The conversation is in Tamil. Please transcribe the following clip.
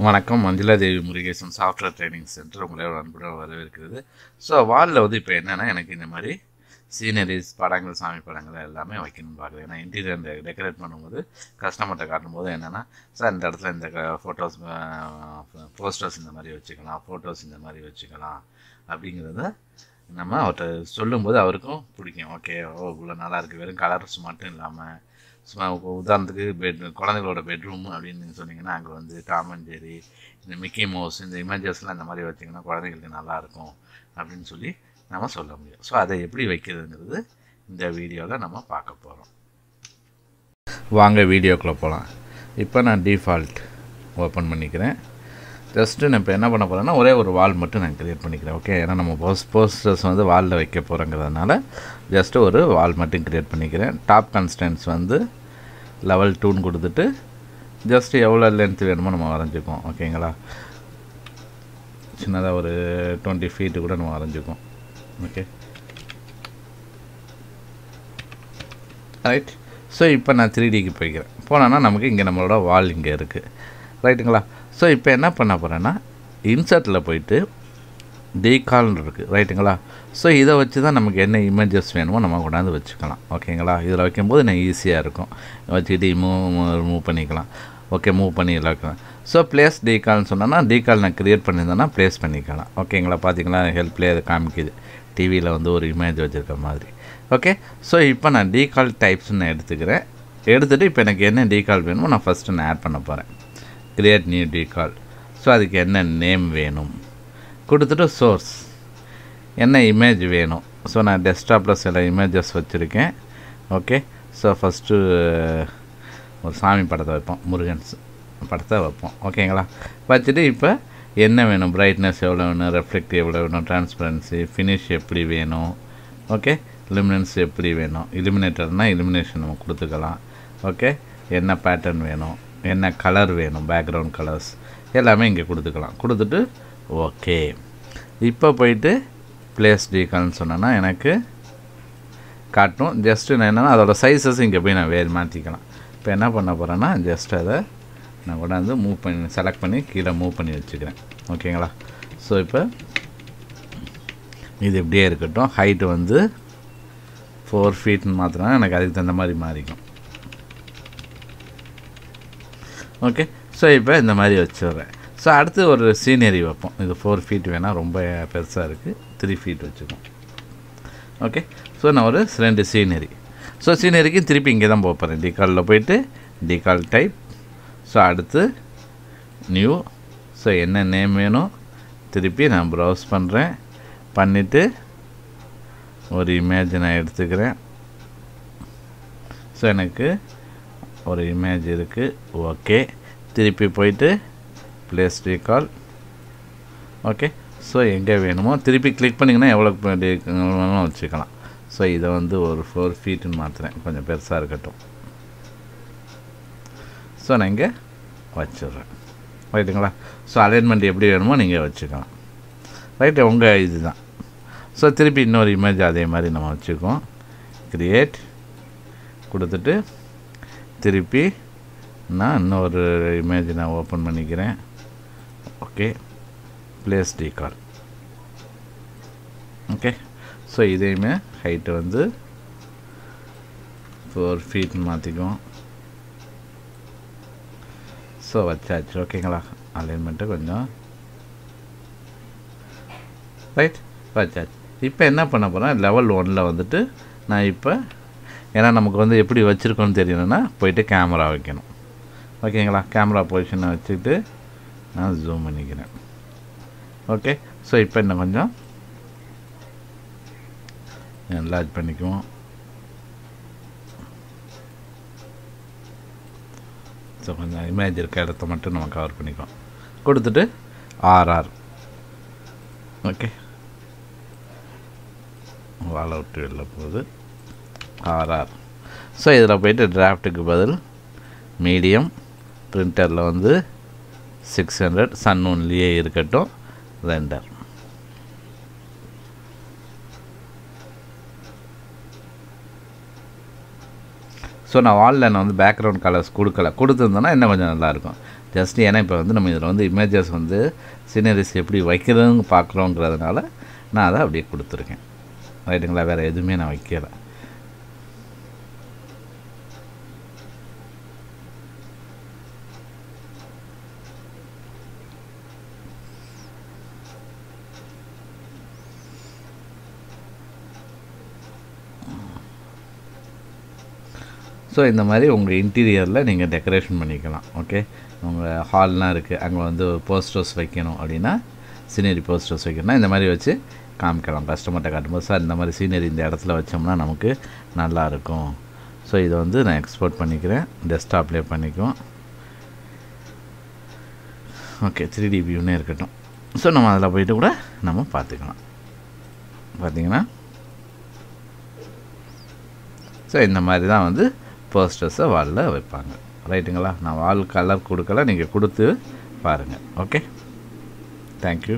வணக்கம். Manjula Devi Murugesan software training centre உங்களை அன்புடன் வரவேற்கிறது. ஸோ வாலில் வந்து இப்போ என்னென்னா எனக்கு இந்த மாதிரி சீனரிஸ் படங்கள் சாமி படங்கள் எல்லாமே வைக்கணும்னு பார்க்குறேன். ஏன்னா இன்டீரியர் டெக்கரேட் பண்ணும்போது கஸ்டமர்கிட்ட காட்டும்போது என்னென்னா, சார் இந்த இடத்துல இந்த ஃபோட்டோஸ் போஸ்டர்ஸ் இந்த மாதிரி வச்சுக்கலாம், ஃபோட்டோஸ் இந்த மாதிரி வச்சுக்கலாம் அப்படிங்கிறத நம்ம அவர்கிட்ட சொல்லும்போது அவருக்கும் பிடிக்கும். ஓகே, இவ்வளோ நல்லாயிருக்கு. வெறும் கலர்ஸ் மட்டும் இல்லாமல் சும்மா உதாரணத்துக்கு குழந்தைகளோட பெட்ரூம் அப்படின்னு நீங்கள் சொன்னீங்கன்னா அங்கே வந்து டாம் அண்ட் ஜெர்ரி, இந்த மிக்கி மவுஸ், இந்த இமேஜஸ்லாம் இந்த மாதிரி வச்சிங்கன்னா குழந்தைங்களுக்கு நல்லாயிருக்கும் அப்படின்னு சொல்லி நம்ம சொல்ல முடியும். ஸோ அதை எப்படி வைக்கிறதுங்கிறது இந்த வீடியோவில் நம்ம பார்க்க போகிறோம். வாங்க வீடியோக்குள்ளே போகலாம். இப்போ நான் டிஃபால்ட் ஓப்பன் பண்ணிக்கிறேன். ஜஸ்ட்டு நான் இப்போ என்ன பண்ண போகிறேன்னா ஒரே ஒரு வால் மட்டும் நான் க்ரியேட் பண்ணிக்கிறேன். ஓகே, ஏன்னா நம்ம போஸ்டர்ஸ் வந்து வாலில் வைக்க போகிறோங்கிறதுனால ஜஸ்ட்டு ஒரு வால் மட்டும் க்ரியேட் பண்ணிக்கிறேன். டாப் கன்ஸ்டன்ட்ஸ் வந்து லெவல் 2ன்னு கொடுத்துட்டு ஜஸ்ட்டு எவ்வளோ லென்த் வேணுமோ நம்ம வரைஞ்சிக்குவோம். ஓகேங்களா, சின்னதாக ஒரு 20 ஃபீட்டு கூட நம்ம வரைஞ்சிக்குவோம். Okay right. ஸோ இப்போ நான் 3Dக்கு போய்க்கிறேன். போனோன்னா நமக்கு இங்கே நம்மளோட வால் இங்கே இருக்குது. ரைட்டுங்களா. ஸோ இப்போ என்ன பண்ண போகிறேன்னா இன்சர்ட்டில் போயிட்டு டீகால்னு இருக்குது. ரைட்டுங்களா. ஸோ இதை வச்சு தான் நமக்கு என்ன இமேஜஸ் வேணுமோ நம்ம கொண்டாந்து வச்சுக்கலாம். ஓகேங்களா. இதில் வைக்கும்போது எனக்கு ஈஸியாக இருக்கும். வச்சுக்கிட்டு மூவ் பண்ணிக்கலாம். ஓகே, மூவ் பண்ணி வைக்கலாம். ஸோ ப்ளேஸ் டீகால்னு சொன்னோன்னா டீகால் நான் க்ரியேட் பண்ணியிருந்தேன்னா ப்ளேஸ் பண்ணிக்கலாம். ஓகேங்களா. பார்த்தீங்களா, ஹெல்ப்லேயே அதை காமிக்குது. டிவியில் வந்து ஒரு இமேஜ் வச்சுருக்க மாதிரி. ஓகே, ஸோ இப்போ நான் டீகால் டைப்ஸ்ன்னு எடுத்துக்கிறேன். எடுத்துகிட்டு இப்போ எனக்கு என்ன டீகால் வேணுமோ நான் ஃபஸ்ட்டு நான் ஆட் பண்ண போகிறேன். Create new டீகால். ஸோ அதுக்கு என்ன நேம் வேணும் கொடுத்துட்டு சோர்ஸ் என்ன இமேஜ் வேணும். ஸோ நான் டெஸ்க்டாப்பில் சில இமேஜஸ் வச்சுருக்கேன். ஓகே, ஸோ ஃபஸ்ட்டு ஒரு சாமி படத்தை வைப்போம், முருகன்ஸ் படத்தை வைப்போம். ஓகேங்களா. வச்சுட்டு இப்போ என்ன வேணும், பிரைட்னஸ் எவ்வளோ வேணும், ரெஃப்ளெக்ட் எவ்வளோ வேணும், டிரான்ஸ்பரன்சி, ஃபினிஷ் எப்படி வேணும், ஓகே, இலுமினன்ஸ் எப்படி வேணும், இலுமினேட்டர்னால் இலுமினேஷன் நம்ம கொடுத்துக்கலாம். ஓகே, என்ன பேட்டர்ன் வேணும், என்ன கலர் வேணும், பேக்ரவுண்ட் கலர்ஸ் எல்லாமே இங்கே கொடுத்துக்கலாம். கொடுத்துட்டு ஓகே. இப்போ போயிட்டு ப்ளேஸ் டீகால்னு சொன்னேன்னா எனக்கு காட்டும். ஜஸ்ட்டு நான் என்னென்னா அதோடய சைஸஸ் இங்கே போய் நான் வேறு மாற்றிக்கலாம். இப்போ என்ன பண்ண போகிறேன்னா ஜஸ்ட் அதை நான் கூட வந்து மூவ் பண்ணி செலக்ட் பண்ணி கீழே மூவ் பண்ணி வச்சுக்கிறேன். ஓகேங்களா. ஸோ இப்போ இது இப்படியே இருக்கட்டும். ஹைட்டு வந்து 4 ஃபீட்னு மாற்றினா எனக்கு அதுக்கு தகுந்த மாதிரி மாறிக்கும். ஓகே, ஸோ இப்போ இந்த மாதிரி வச்சுடுறேன். ஸோ அடுத்து ஒரு சீனரி வைப்போம். இது 4 ஃபீட் வேணால் ரொம்ப பெருசாக இருக்குது, 3 ஃபீட் வச்சுக்கோம். ஓகே, ஸோ நான் ஒரு 2 சீனரி. ஸோ சீனரிக்கு திருப்பி இங்கே தான் போகிறேன். டீகாலில் போயிட்டு டீகால் டைப். ஸோ அடுத்து நியூ. ஸோ என்ன நேம் வேணும் திருப்பி நான் ப்ரௌஸ் பண்ணுறேன். பண்ணிவிட்டு ஒரு இமேஜ் நான் எடுத்துக்கிறேன். ஸோ எனக்கு ஒரு இமேஜ் இருக்குது. ஓகே, திருப்பி போயிட்டு ப்ளேஸ் டீகால். ஓகே, ஸோ எங்கே வேணுமோ திருப்பி கிளிக் பண்ணிங்கன்னா எவ்வளோ வேணுமோ வச்சுக்கலாம். ஸோ இதை வந்து ஒரு 4 ஃபீட்டுன்னு மாற்றுறேன், கொஞ்சம் பெருசாக இருக்கட்டும். ஸோ நான் இங்கே வச்சிடுறேன். ரைட்டுங்களா. ஸோ அலைன்மெண்ட் எப்படி வேணுமோ நீங்கள் வச்சுக்கலாம். ரைட்டு, உங்கள் இது தான். ஸோ திருப்பி இன்னொரு இமேஜ் அதே மாதிரி நம்ம வச்சுக்குவோம். க்ரியேட் கொடுத்துட்டு திருப்பி நான் இன்னொரு இமேஜ் நான் ஓப்பன் பண்ணிக்கிறேன். Okay, place decal. Okay, so இதையுமே ஹைட்டு வந்து 4 ஃபீட்னு மாற்றிக்குவோம். ஸோ வச்சாச்சு. ஓகேங்களா. அலைன்மெண்ட்டு கொஞ்சம் ரைட் வச்சாச்சு. இப்போ என்ன பண்ண போகிறேன், லெவல் 1ல் வந்துட்டு நான் இப்போ ஏன்னா நமக்கு வந்து எப்படி வச்சுருக்கோன்னு தெரியணும்னா போயிட்டு கேமரா வைக்கணும். ஓகேங்களா. கேமரா பொசிஷனை வச்சுக்கிட்டு நான் ஜூம் பண்ணிக்கிறேன். ஓகே, ஸோ இப்போ இன்னும் கொஞ்சம் என்லார்ஜ் பண்ணிக்குவோம். ஸோ கொஞ்சம் இமேஜ் இருக்க இடத்த மட்டும் நம்ம கவர் பண்ணிக்குவோம். கொடுத்துட்டு ஆர்ஆர். ஓகே, வால் அவுட் வெளில போகுது. ஆர்ஆர். ஸோ இதில் போய்ட்டு டிராஃப்ட்டுக்கு பதில் மீடியம், பிரிண்டரில் வந்து 600, சன் ஒன்லியே இருக்கட்டும், ரெண்டர். ஸோ நான் வாலில் நான் வந்து பேக்ரவுண்ட் கலர்ஸ் கொடுக்கல, கொடுத்துருந்தேன்னா இன்னும் கொஞ்சம் நல்லாயிருக்கும். ஜஸ்ட் ஏன்னா இப்போ வந்து நம்ம இதில் வந்து இமேஜஸ் வந்து சீனரிஸ் எப்படி வைக்கிறதுன்னு பார்க்குறோங்கிறதுனால நான் அதை அப்படியே கொடுத்துருக்கேன். ரைட்டுங்களா? வேறு எதுவுமே நான் வைக்கலை. ஸோ இந்த மாதிரி உங்கள் இன்டீரியரில் நீங்கள் டெக்கரேஷன் பண்ணிக்கலாம். ஓகே, உங்கள் ஹால்லாம் இருக்குது, அங்கே வந்து போஸ்டர்ஸ் வைக்கணும் அப்படின்னா, சீனரி போஸ்டர்ஸ் வைக்கணும்னா இந்த மாதிரி வச்சு காமிக்கலாம் கஸ்டமர்கிட்ட காட்டும்போது. சார் இந்த மாதிரி சீனரி இந்த இடத்துல வச்சோம்னா நமக்கு நல்லாயிருக்கும். ஸோ இதை வந்து நான் எக்ஸ்போர்ட் பண்ணிக்கிறேன், டெஸ்க்டாப்லேயே பண்ணிக்குவோம். ஓகே, 3D வியூனே இருக்கட்டும். ஸோ நம்ம அதில் போய்ட்டு கூட நம்ம பார்த்துக்கலாம். பார்த்திங்கன்னா ஸோ இந்த மாதிரி தான் வந்து போஸ்டர்ஸை வாலில் வைப்பாங்க. ரைட்டுங்களா? நான் வால் கலர் கொடுக்கல, நீங்கள் கொடுத்து பாருங்கள். Okay, thank you.